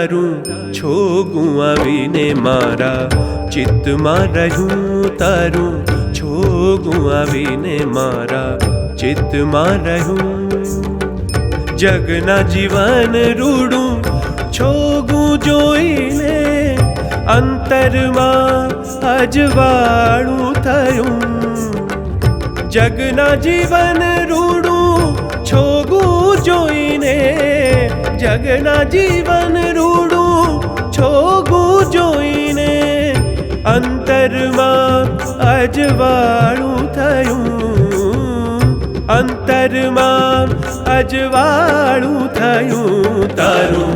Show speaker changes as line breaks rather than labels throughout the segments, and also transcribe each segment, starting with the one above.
તારું છોગું આવીને મારા ચિત્તમાં રહ્યું, તારું છોગું આવીને મારા ચિત્તમાં રહ્યું. જગના જીવન રૂડું છોગું જોઈને અંતરમાં અજવાળું થયું. જગના જીવન રૂડું છોગું જોઈને, જગના જીવન રૂડું છોગું જોઈને અંતરમાં અજવાળું થયું. અંતરમાં અજવાળું થયું. તારું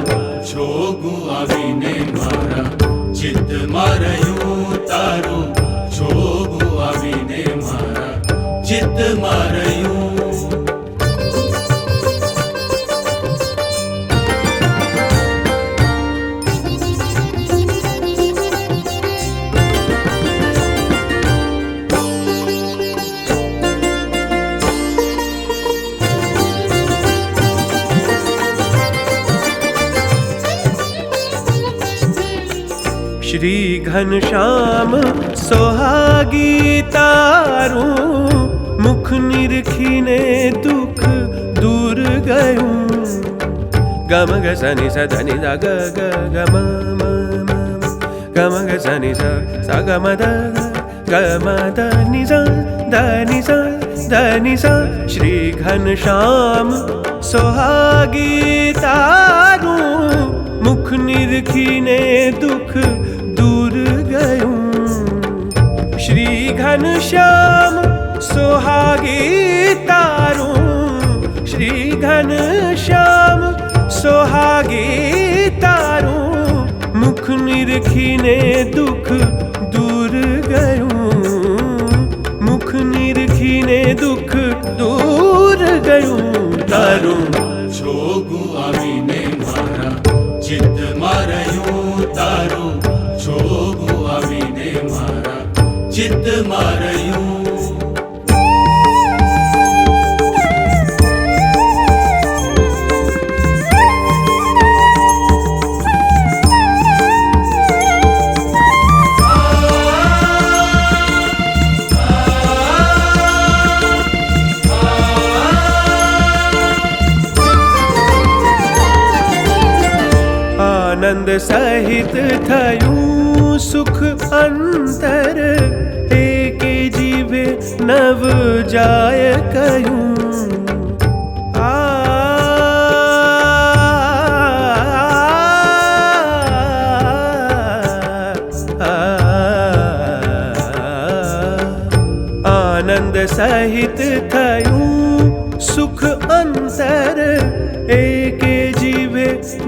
છોગું આવીને મારા ચિત્તમાં રહ્યું, તારું છોગું આવીને મારા ચિત્તમાં રહ્યું.
શ્રી ઘનશ્યામ સોહાગી તારું મુખ નિરખીને દુઃખ દૂર ગયું. ગમ ગ સની સ ધની દ ગ ગ ગ મ મ મ ગમ ગ સની સ સ ગ મ દ ગ મ દ ની સ દ ની સ દ ની સ. શ્રી ઘનશ્યામ સોહાગી તારું મુખ નિરખીને દુઃખ દૂર ગયું. શ્રી ઘનશ્યામ સોહાગી તારું, શ્રી ઘનશ્યામ સોહાગી તારું મુખ નિરખીને દુઃખ દૂર ગયું. મુખ નિરખીને દુઃખ દૂર ગયું. તારું
છોગું આવીને મારા ચિત્તમાં રહ્યું, તારું છોગું આવીને મારા ચિત્તમાં રહ્યું.
આનંદ સહિત થયું સુખ અંતર, એકે જીવે નવ જાય કહ્યું. આનંદ સહિત થયું સુખ અંતર, એકે જીવે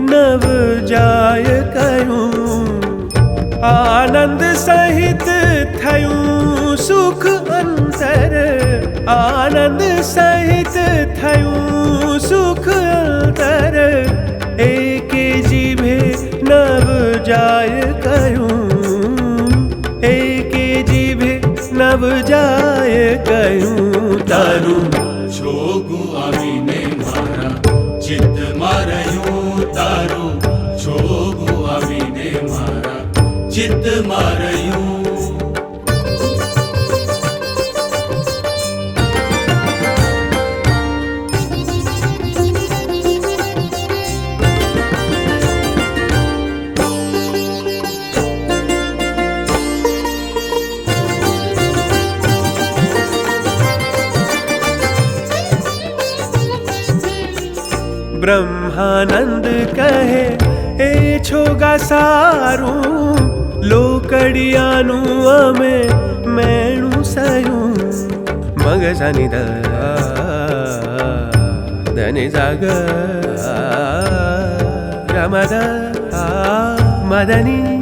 નવ જાય કહ્યું. આનંદ સહિત થયું સુખ અંતર, આનંદ સહિત થયું સુખ અંતર, એકે જીવે નવ જાય કહ્યું. એકે જીવે નવ જાય કહ્યું. તારું
છોગું આવીને મારા ચિત્તમાં રહ્યું, તારું છોગું આવીને મારા ચિત્તમાં રહ્યું.
બ્રહ્માનંદ કહે એ છોગા સારું, લોકડિયાનું અમે મેણું સયું. મગજાની ધની જાગ રમદ મદની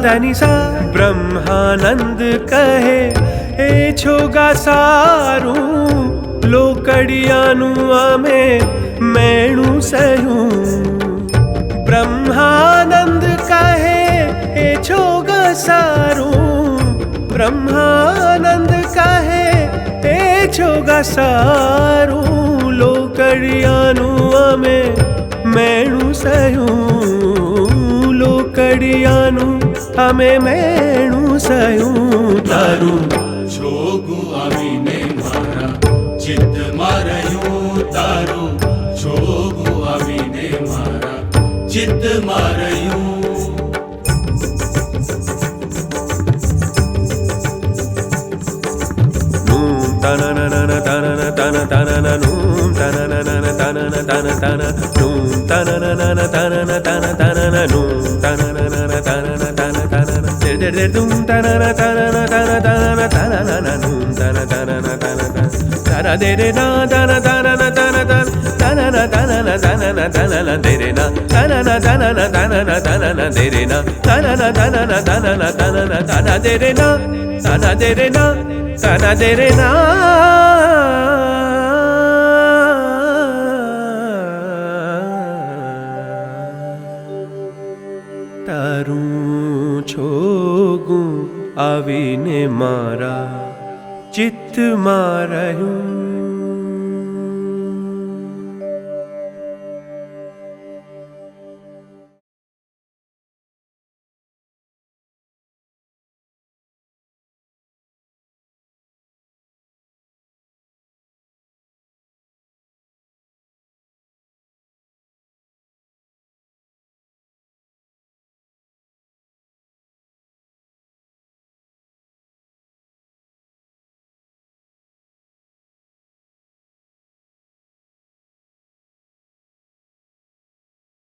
ધની સા. બ્રહ્માનંદ કહે એ છોગા સારું, લોકડિયાનું અમે મેણું સયું. બ્રહ્માનંદ કહે એ છોગા સારું, બ્રહ્માનંદ કહે એ છોગા સારું, લોકડિયાનું અમે મેણું સયું લોકડિયાનું અમે મેણું સયું તારું
જોગું આવીને મારા ચિત્તમાં રહ્યું તારું જોગું આવીને મારા ચિત્તમાં રહ્યું
તનનનન તનન તન તનન નૂમ તનનનન તનન તન તન નૂમ તનનનન તનન તન તનન નૂમ તનનનન તનન તન તનન દે દે તુમ તનન તનન તન તનન તનન નૂમ તન તનન તન તન તન દે દે ના તન તનન તન તન તનન તનન તનન તનન દે દે ના તનન તનન તનન તનન દે દે ના તનન તનન તનન તનન તન દે દે ના તન દે દે ના તન દે રે તારું છોગું આવીને મારા ચિત્તમાં રહ્યું